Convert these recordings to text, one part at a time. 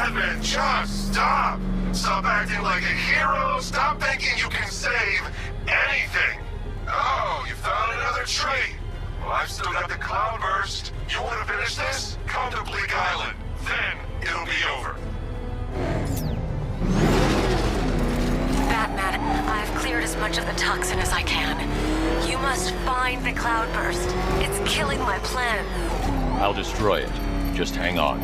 Batman, just stop! Stop acting like a hero, stop thinking you can save anything! Oh, you found another tree! Well, I've still got the Cloudburst. You want to finish this? Come to Bleak Island. Then, it'll be over. Batman, I've cleared as much of the toxin as I can. You must find the Cloudburst. It's killing my plan. I'll destroy it. Just hang on.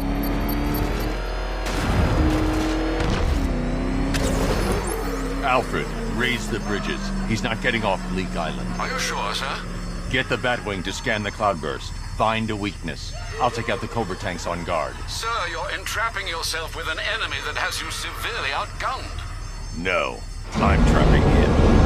Alfred, raise the bridges. He's not getting off Bleak Island. Are you sure, sir? Get the Batwing to scan the Cloudburst. Find a weakness. I'll take out the Cobra tanks on guard. Sir, you're entrapping yourself with an enemy that has you severely outgunned. No, I'm trapping him.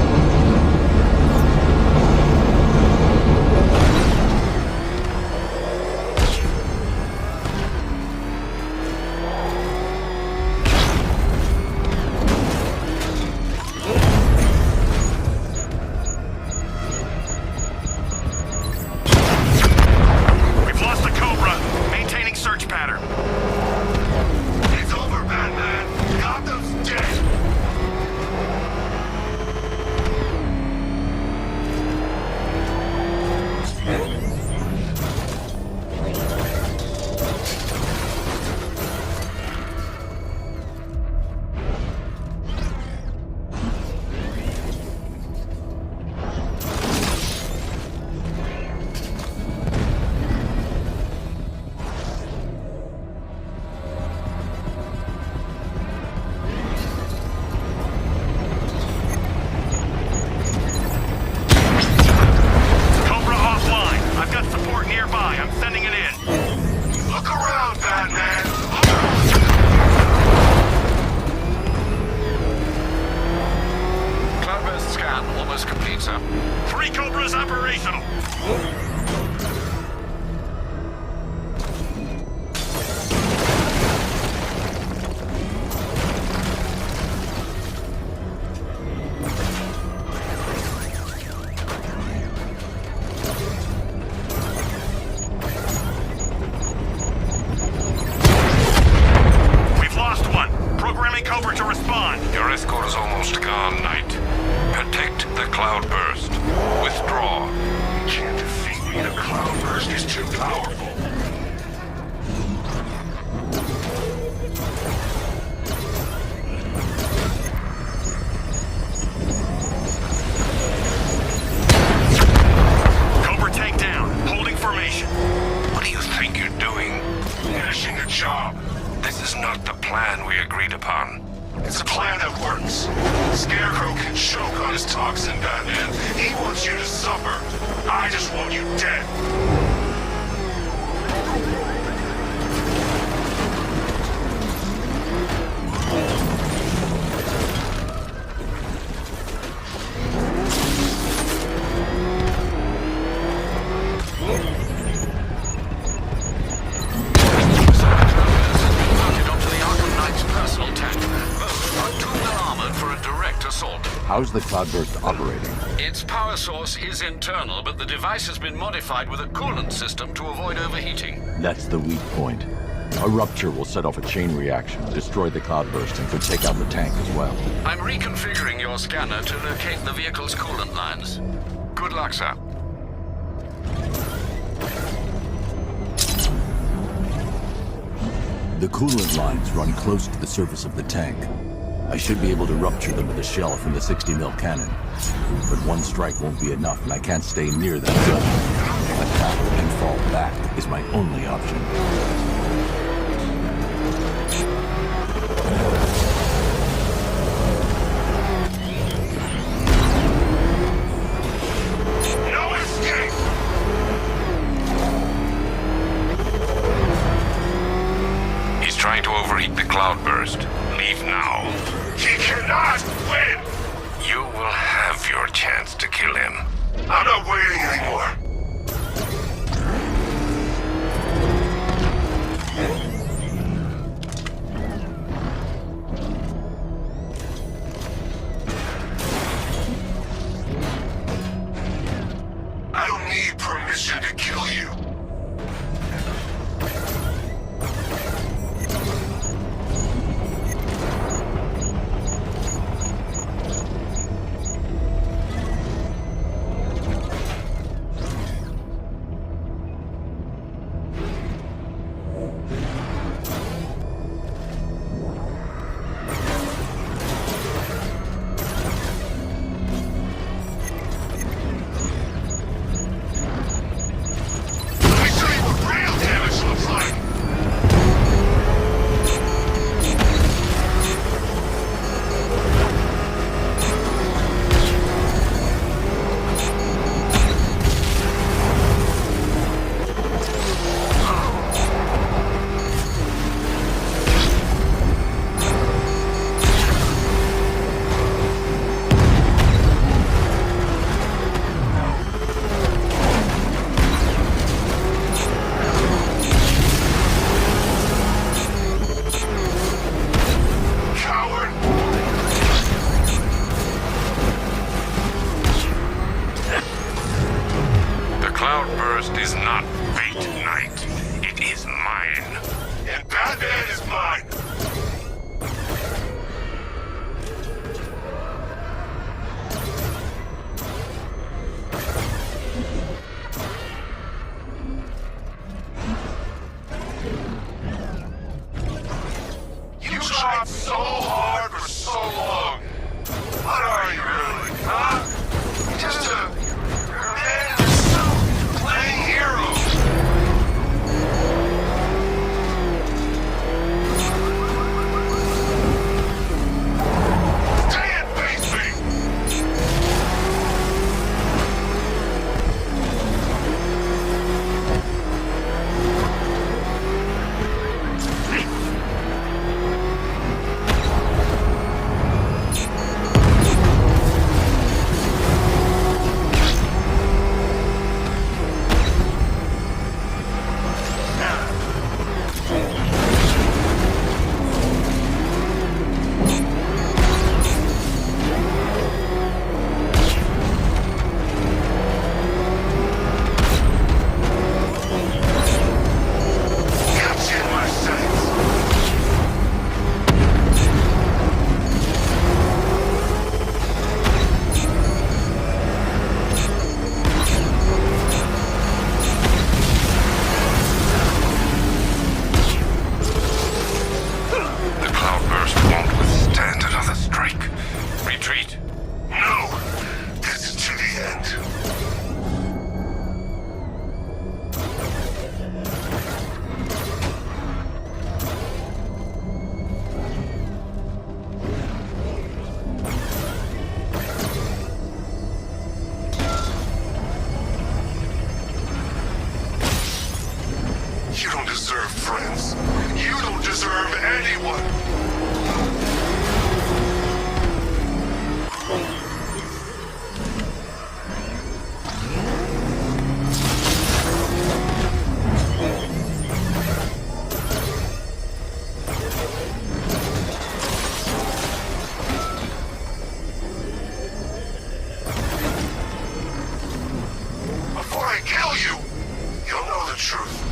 How's the Cloudburst operating? Its power source is internal, but the device has been modified with a coolant system to avoid overheating. That's the weak point. A rupture will set off a chain reaction, destroy the Cloudburst, and could take out the tank as well. I'm reconfiguring your scanner to locate the vehicle's coolant lines. Good luck, sir. The coolant lines run close to the surface of the tank. I should be able to rupture them with a shell from the 60mm cannon. But one strike won't be enough, and I can't stay near that zone. Attack and fall back is my only option. No escape! He's trying to overheat the Cloudburst. Leave now. He cannot win! You will have your chance to kill him. I'm not waiting anymore. I don't need permission to kill you. fought so hard for so long. What are you really, huh? Just a man in a suit, playing hero. Stay and face me! You don't deserve friends. You don't deserve anyone. Before I kill you, you'll know the truth.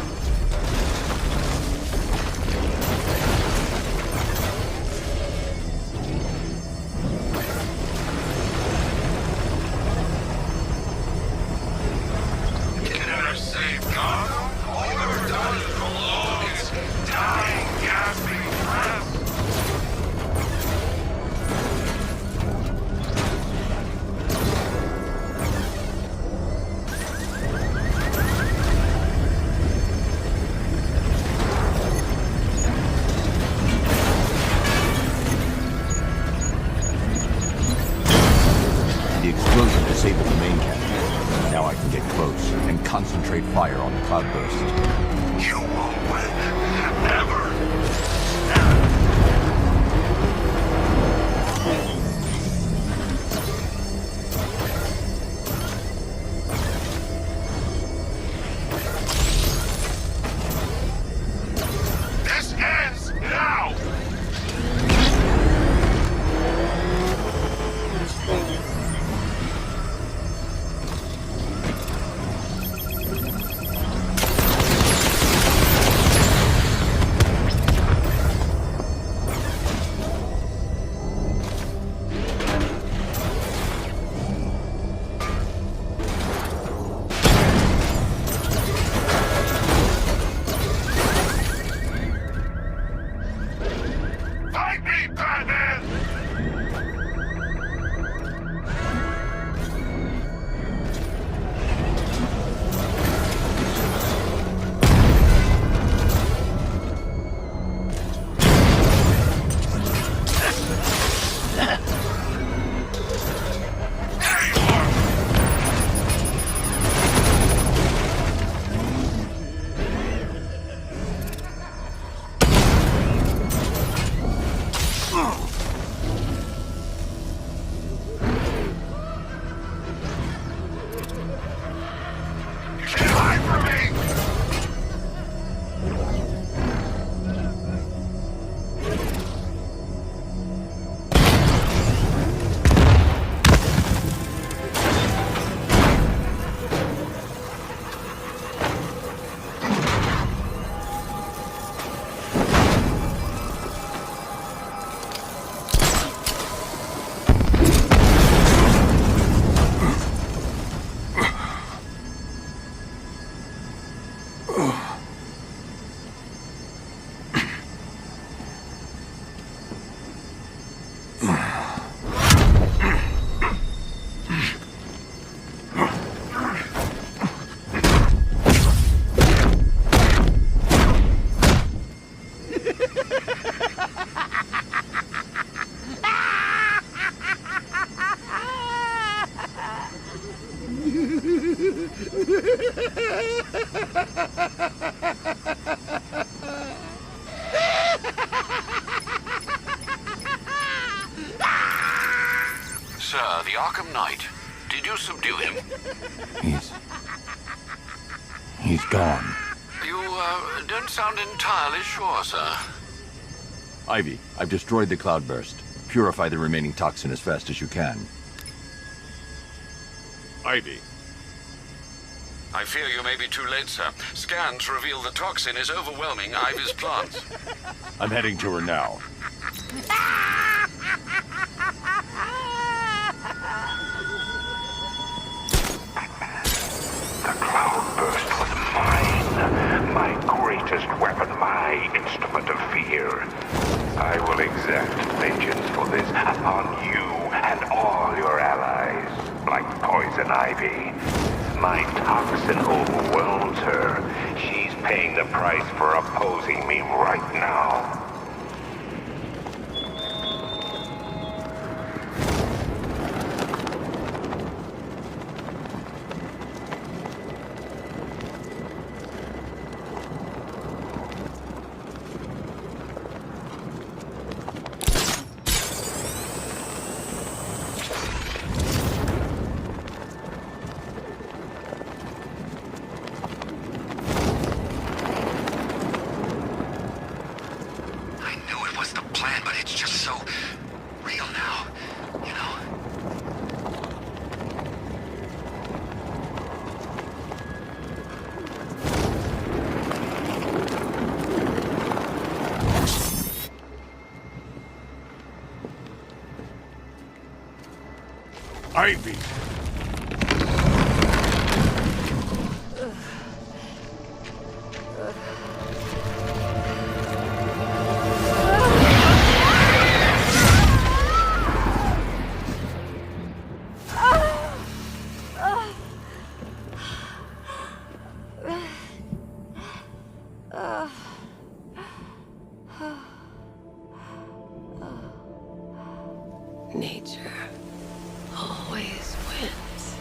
The explosion disabled the main cannon. Now I can get close and concentrate fire on the cloudburst. You won't win. Ever. This ends now! Fight me, Batman! There you are! Arkham Knight. Did you subdue him? He's gone. You, don't sound entirely sure, sir. Ivy, I've destroyed the cloudburst. Purify the remaining toxin as fast as you can. Ivy. I fear you may be too late, sir. Scans reveal the toxin is overwhelming Ivy's plants. I'm heading to her now. The cloudburst was mine. My greatest weapon, my instrument of fear. I will exact vengeance for this upon you and all your allies, like Poison Ivy. My toxin overwhelms her. She's paying the price for opposing me right now. Ivy! Nature always wins.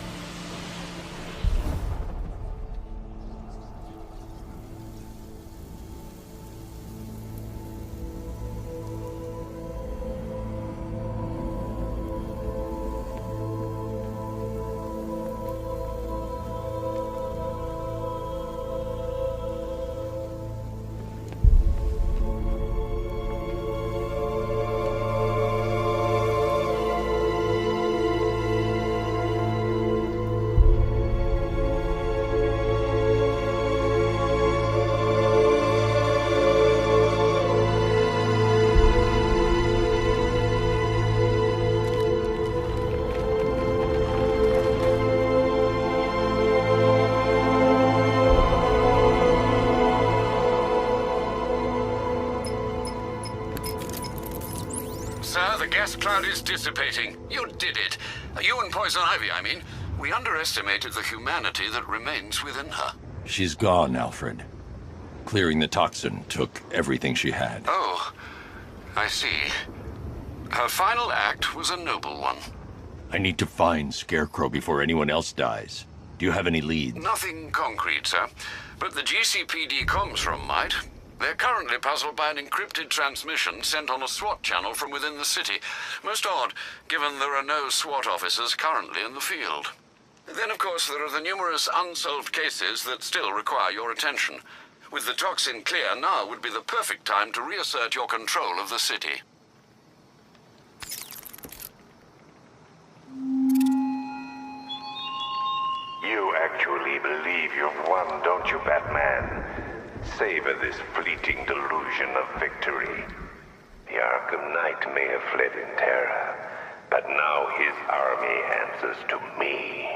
Sir, the gas cloud is dissipating. You did it. You and Poison Ivy, I mean. We underestimated the humanity that remains within her. She's gone, Alfred. Clearing the toxin took everything she had. Oh, I see. Her final act was a noble one. I need to find Scarecrow before anyone else dies. Do you have any leads? Nothing concrete, sir. But the GCPD comms room might. They're currently puzzled by an encrypted transmission sent on a SWAT channel from within the city. Most odd, given there are no SWAT officers currently in the field. Then, of course, there are the numerous unsolved cases that still require your attention. With the toxin clear, now would be the perfect time to reassert your control of the city. You actually believe you've won, don't you, Batman? Savor this fleeting delusion of victory. The Arkham Knight may have fled in terror, but now his army answers to me.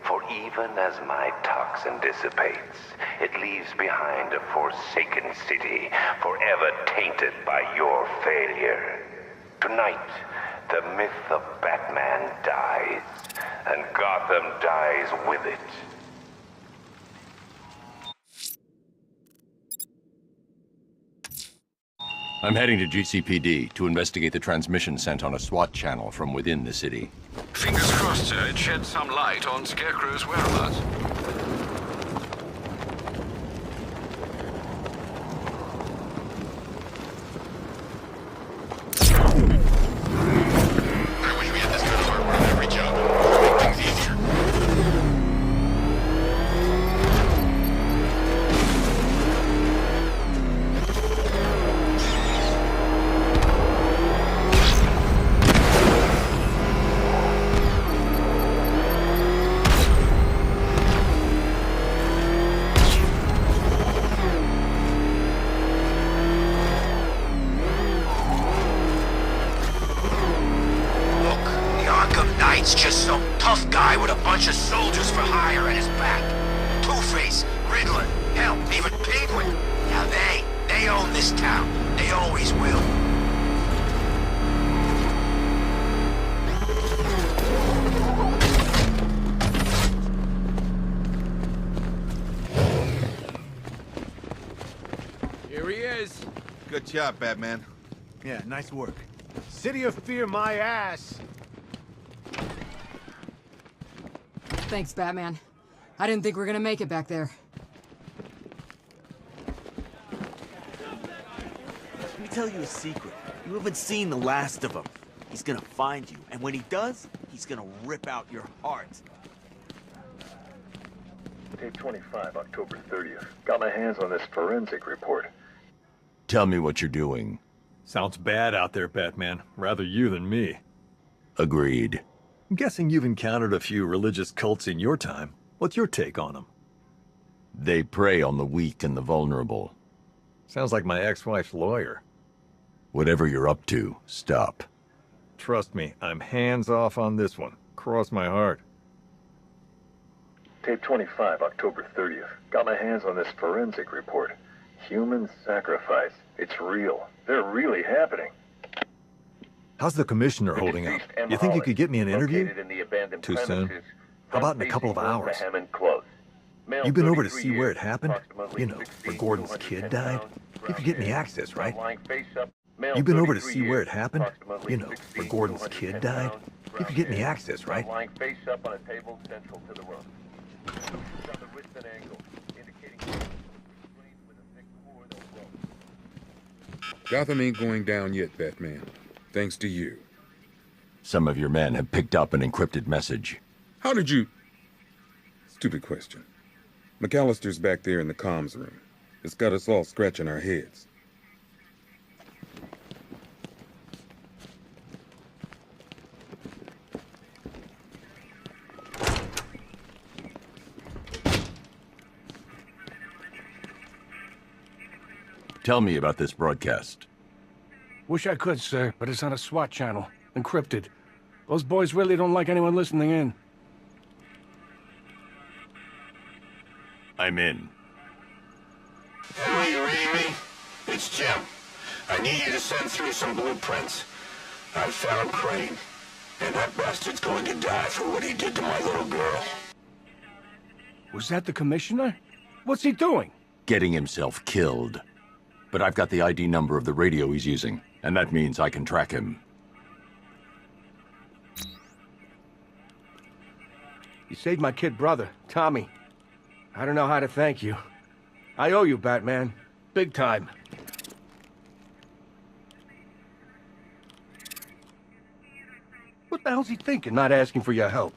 For even as my toxin dissipates, it leaves behind a forsaken city, forever tainted by your failure. Tonight, the myth of Batman dies, and Gotham dies with it. I'm heading to GCPD to investigate the transmission sent on a SWAT channel from within the city. Fingers crossed, sir, it sheds some light on Scarecrow's whereabouts. When we had this kind of hardware on every job, White's just some tough guy with a bunch of soldiers for hire at his back. Two-Face, Riddler, hell, even Penguin. Now they own this town. They always will. Here he is. Good job, Batman. Yeah, nice work. City of Fear my ass. Thanks, Batman. I didn't think we were gonna make it back there. Let me tell you a secret. You haven't seen the last of him. He's gonna find you, and when he does, he's gonna rip out your heart. Tape 25, October 30th. Got my hands on this forensic report. Tell me what you're doing. Sounds bad out there, Batman. Rather you than me. Agreed. I'm guessing you've encountered a few religious cults in your time. What's your take on them? They prey on the weak and the vulnerable. Sounds like my ex-wife's lawyer. Whatever you're up to, stop. Trust me, I'm hands off on this one. Cross my heart. Tape 25, October 30th. Got my hands on this forensic report. Human sacrifice. It's real. They're really happening. How's the commissioner holding up? You think you could get me an interview? Too soon? How about in a couple of hours? You've been over to see where it happened? You know, where Gordon's kid died? You could get me access, right? You've been over to see where it happened? You know, where Gordon's kid died? You could get me access, right? Lying face up on a table central to the room. On the wrist and ankle, indicating Gotham ain't going down yet, Batman. Thanks to you. Some of your men have picked up an encrypted message. How did you... Stupid question. McAllister's back there in the comms room. It's got us all scratching our heads. Tell me about this broadcast. Wish I could, sir, but it's on a SWAT channel. Encrypted. Those boys really don't like anyone listening in. I'm in. Are you reading me? It's Jim. I need you to send through some blueprints. I found Crane, and that bastard's going to die for what he did to my little girl. Was that the commissioner? What's he doing? Getting himself killed. But I've got the ID number of the radio he's using, and that means I can track him. You saved my kid brother, Tommy. I don't know how to thank you. I owe you, Batman. Big time. What the hell's he thinking, not asking for your help?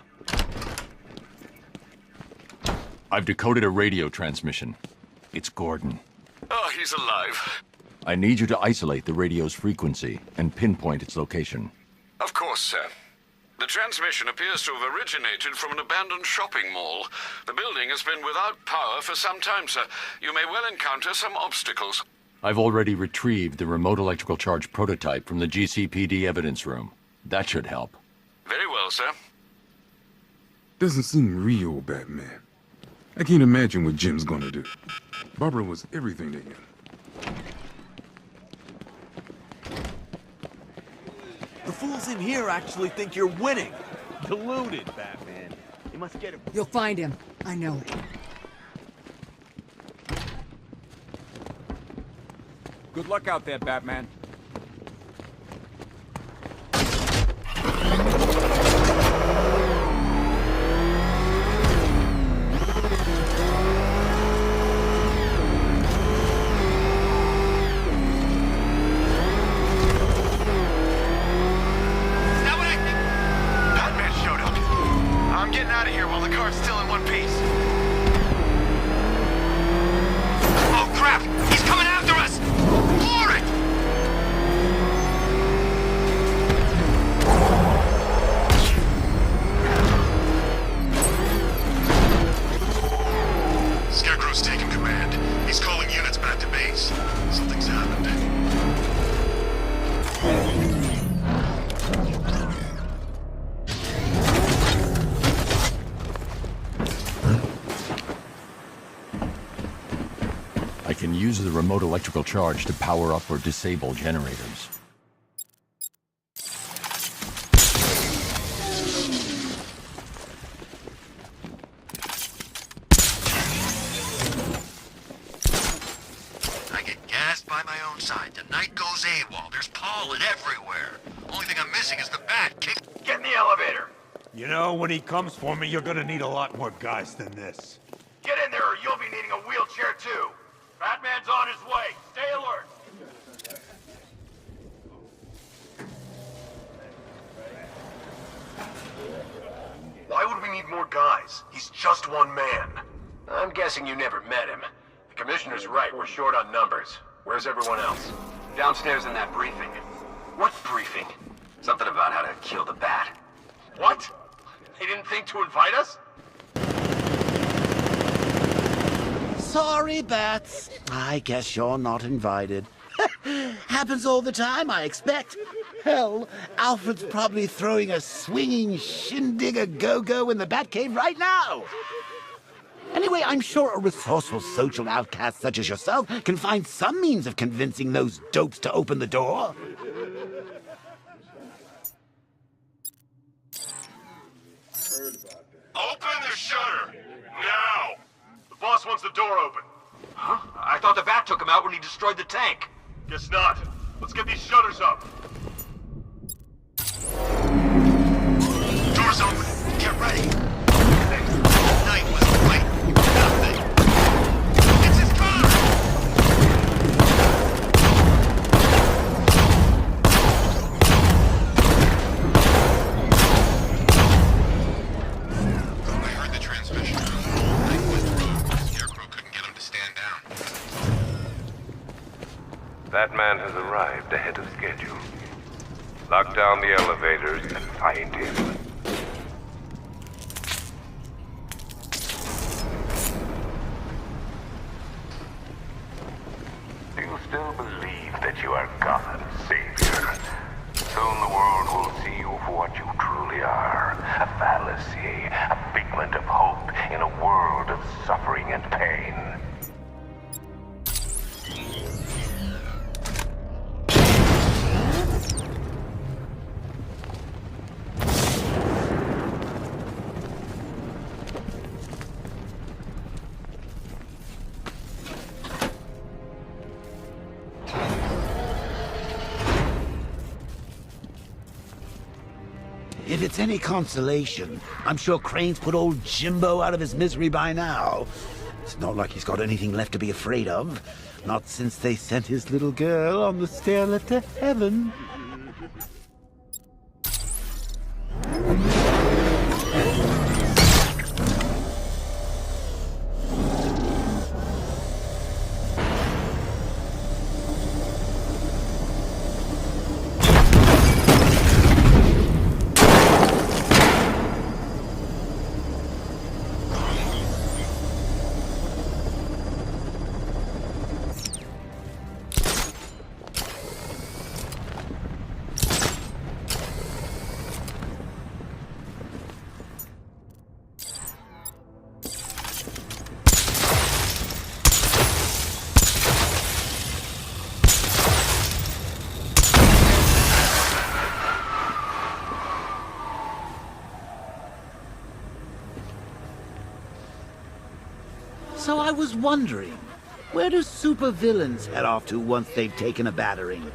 I've decoded a radio transmission. It's Gordon. Oh, he's alive. I need you to isolate the radio's frequency and pinpoint its location. Of course, sir. The transmission appears to have originated from an abandoned shopping mall. The building has been without power for some time, sir. You may well encounter some obstacles. I've already retrieved the remote electrical charge prototype from the GCPD evidence room. That should help. Very well, sir. Doesn't seem real, Batman. I can't imagine what Jim's gonna do. Barbara was everything to him. The fools in here actually think you're winning. Deluded, Batman. You must get it. You'll find him. I know it. Good luck out there, Batman. use the remote electrical charge to power up or disable generators. I get gassed by my own side. The night goes AWOL. There's pollen everywhere. Only thing I'm missing is the bat. Get in the elevator! You know, when he comes for me, you're gonna need a lot more guys than this. Get in there or you'll be needing a wheelchair too. Batman's on his way. Stay alert. Why would we need more guys? He's just one man. I'm guessing you never met him. The commissioner's right, we're short on numbers. Where's everyone else? Downstairs in that briefing. What briefing? Something about how to kill the bat. What? They didn't think to invite us? Sorry, Bats. I guess you're not invited. Happens all the time, I expect. Hell, Alfred's probably throwing a swinging shindig a go-go in the Batcave right now. Anyway, I'm sure a resourceful social outcast such as yourself can find some means of convincing those dopes to open the door. Open the shutter! Now! The boss wants the door open. Huh? I thought the bat took him out when he destroyed the tank. Guess not. Let's get these shutters up. Door's open. Get ready. Night was right. Nothing. It's his car! I heard the transmission. I went through. The scarecrow couldn't get him to stand down. That man has arrived ahead of schedule. Lock down the elevators and find him. Do you still believe that you are Gotham's savior? Soon the world will see you for what you truly are. A fallacy, a figment of hope in a world of suffering and pain. If it's any consolation, I'm sure Crane's put old Jimbo out of his misery by now. It's not like he's got anything left to be afraid of. Not since they sent his little girl on the stairlift to heaven. So I was wondering, where do supervillains head off to once they've taken a battering?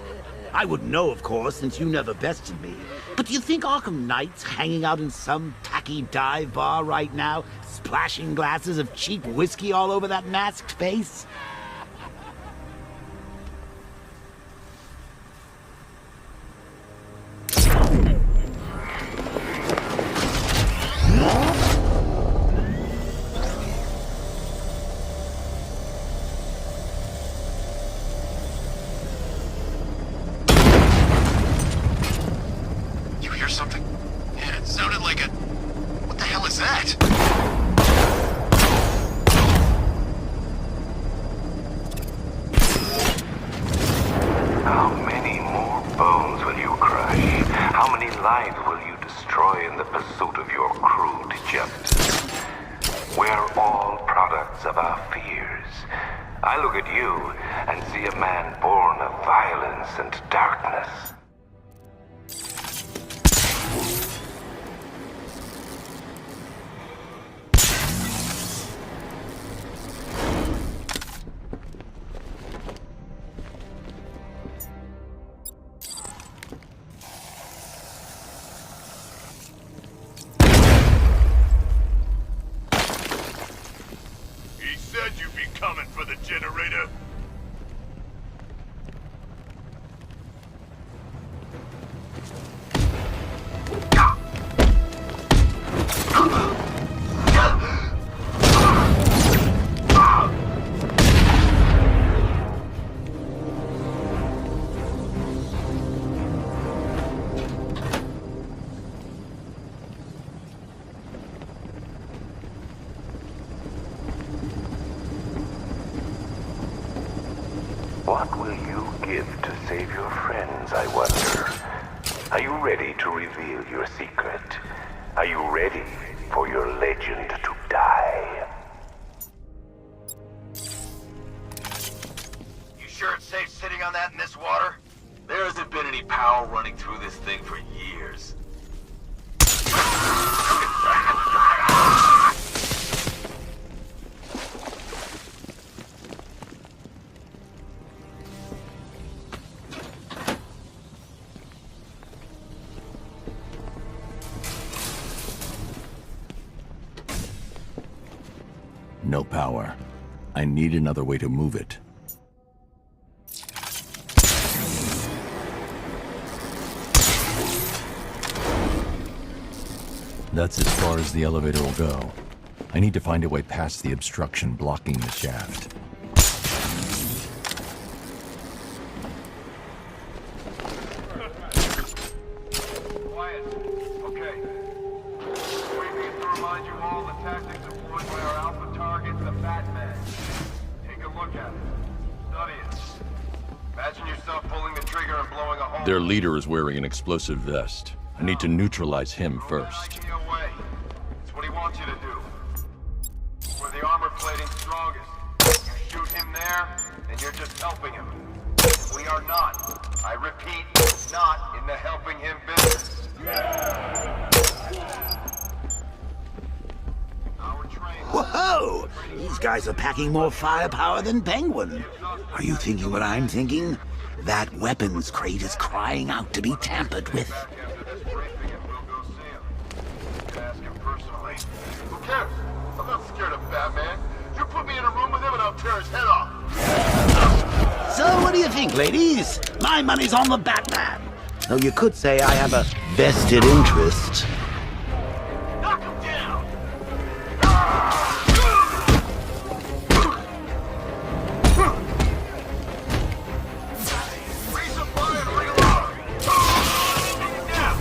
I wouldn't know, of course, since you never bested me. But do you think Arkham Knight's hanging out in some tacky dive bar right now, splashing glasses of cheap whiskey all over that masked face? Something? Yeah, it sounded like a... What the hell is that? How many more bones will you crush? How many lives will you destroy in the pursuit of your crude justice? We're all products of our fears. I look at you and see a man born of violence and darkness. He said you'd be coming for the generator. What will you give to save your friends, I wonder? Are you ready to reveal your secret? Are you ready for your legend to die? You sure it's safe sitting on that in this water? There hasn't been any power running through this thing for years. No power. I need another way to move it. That's as far as the elevator will go. I need to find a way past the obstruction blocking the shaft. Quiet. Okay. We need to remind you all the tactics employed by our alpha target, the Batman. Take a look at it. Study it. Imagine yourself pulling the trigger and blowing a hole. Their leader is wearing an explosive vest. I need to neutralize him first. It's what he wants you to do. Where the armor plating's strongest. You shoot him there, and you're just helping him. We are not, I repeat, not in the helping him business. Whoa! These guys are packing more firepower than Penguin. Are you thinking what I'm thinking? That weapons crate is crying out to be tampered with. Who cares? I'm not scared of Batman. You put me in a room with him and I'll tear his head off. So what do you think, ladies? My money's on the Batman. Though you could say I have a vested interest. Knock him down! Resupply and reload! Now!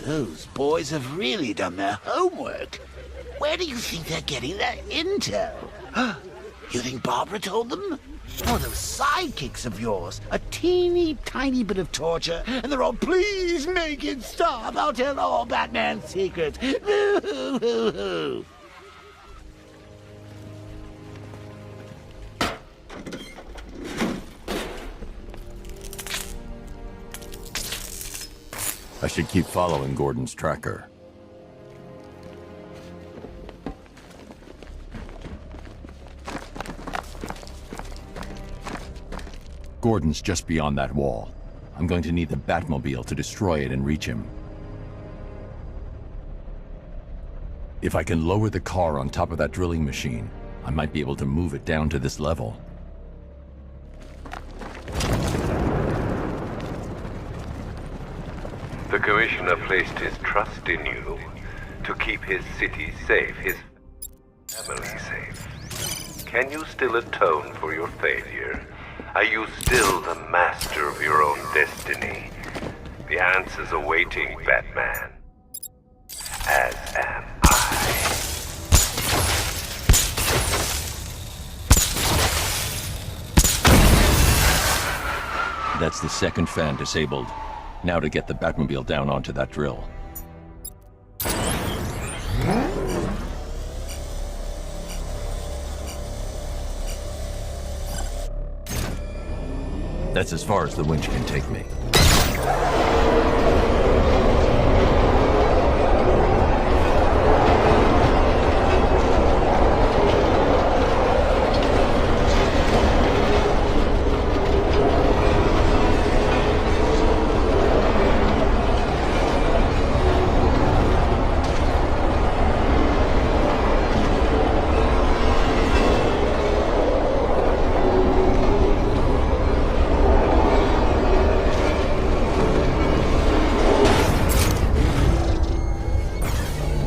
Those boys have really done their homework. Where do you think they're getting their intel? You think Barbara told them? Oh, those sidekicks of yours. A teeny tiny bit of torture, and they're all, please make it stop. I'll tell all Batman's secrets. Boo-hoo-hoo-hoo. I should keep following Gordon's tracker. Gordon's just beyond that wall. I'm going to need the Batmobile to destroy it and reach him. If I can lower the car on top of that drilling machine, I might be able to move it down to this level. The Commissioner placed his trust in you to keep his city safe, his family safe. Can you still atone for your failure? Are you still the master of your own destiny? The answer's awaiting, Batman. As am I. That's the second fan disabled. Now to get the Batmobile down onto that drill. That's as far as the winch can take me.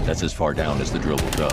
That's as far down as the drill will go.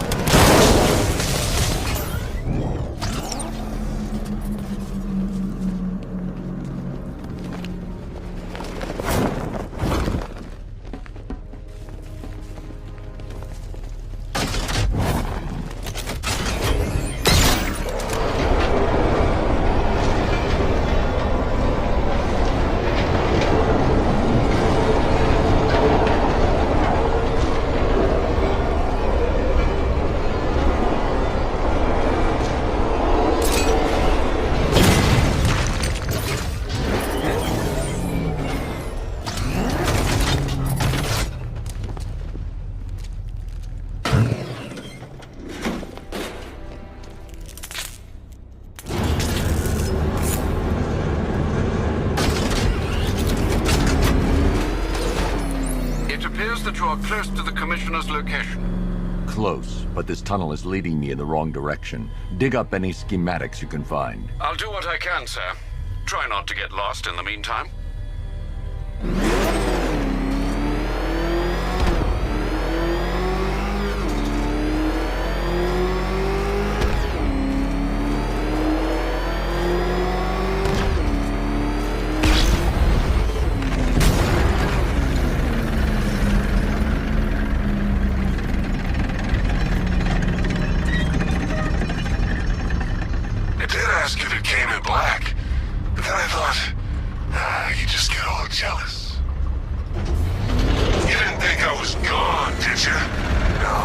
That you are close to the Commissioner's location. Close, but this tunnel is leading me in the wrong direction. Dig up any schematics you can find. I'll do what I can, sir. Try not to get lost in the meantime. Jealous. You didn't think I was gone, did you? No,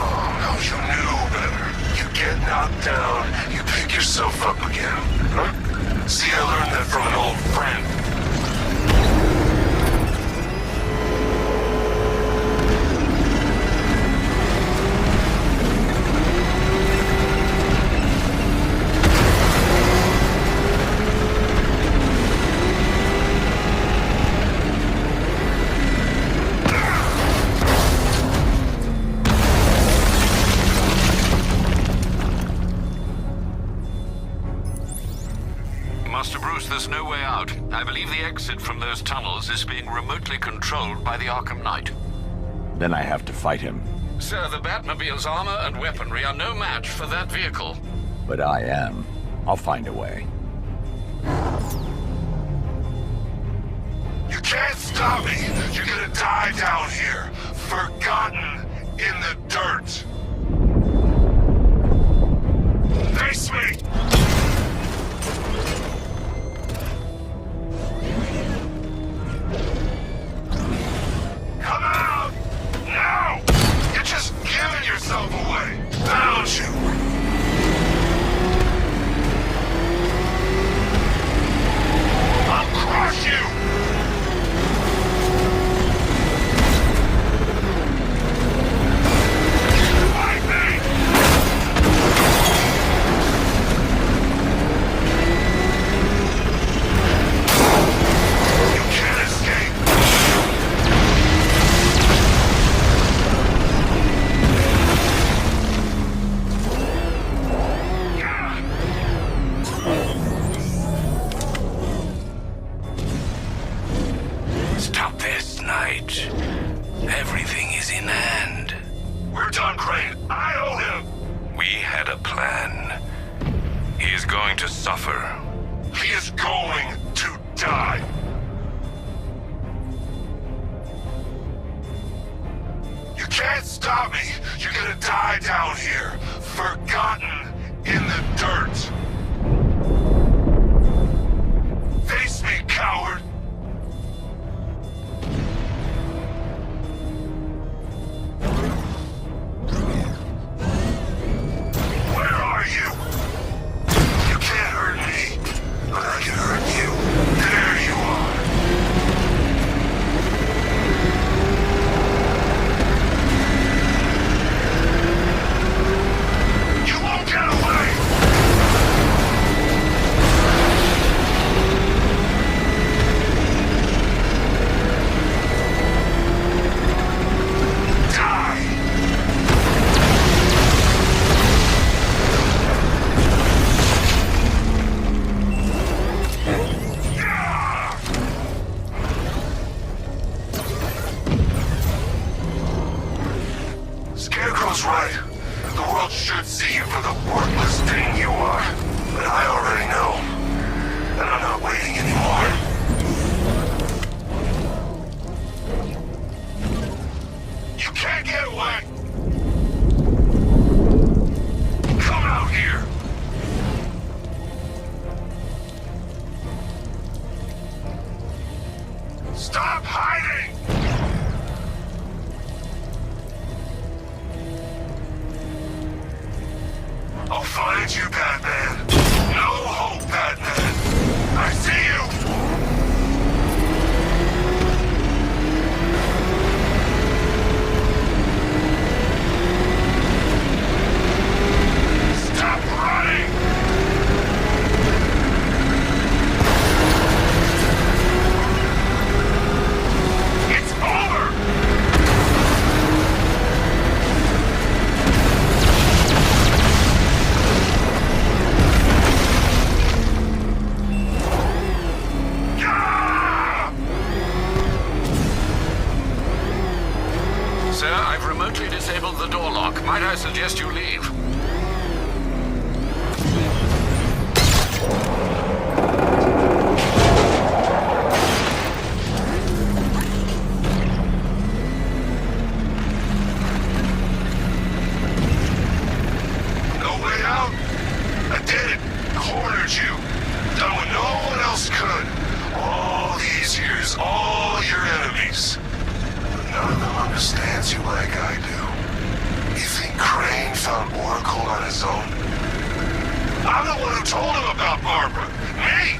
you knew better. You get knocked down, you pick yourself up again. Huh? See, I learned that from an old friend. Master Bruce, there's no way out. I believe the exit from those tunnels is being remotely controlled by the Arkham Knight. Then I have to fight him. Sir, the Batmobile's armor and weaponry are no match for that vehicle. But I am. I'll find a way. You can't stop me! You're gonna die down here, forgotten in the dirt! Face me! Stop this, Knight. Everything is in hand. We're done, Crane. I owe him. We had a plan. He is going to suffer. He is going to die. You can't stop me. You're gonna die down here, forgotten in the dirt. Face me, coward. Where are you? You can't hurt me, but I can hurt you. There you are. You won't get away! Scarecrow's right. The world should see you for the worthless thing you are. But I already know. And I'm not waiting anymore. You can't get away! Come out here! Stop hiding! I'll find you, Batman. No hope, Batman. I see you! Stop running! It's over! Sir, I've remotely disabled the door lock. Might I suggest you leave? No way out? I did it. Cornered you. Done what no one else could. All these years, all your enemies. But none of them understands you like I do. You think Crane found Oracle on his own? I'm the one who told him about Barbara. Me!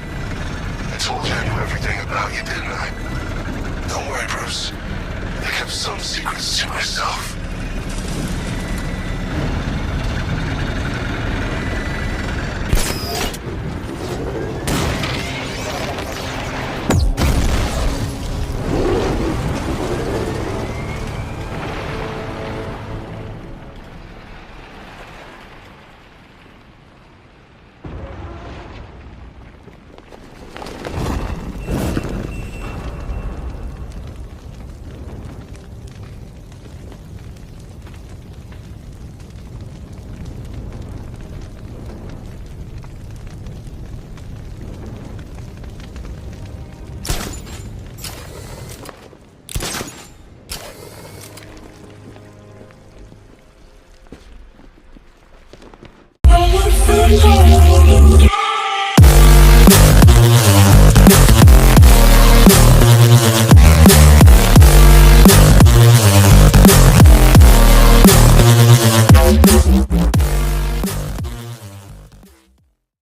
I told you I knew everything about you, didn't I? Don't worry, Bruce. I kept some secrets to myself.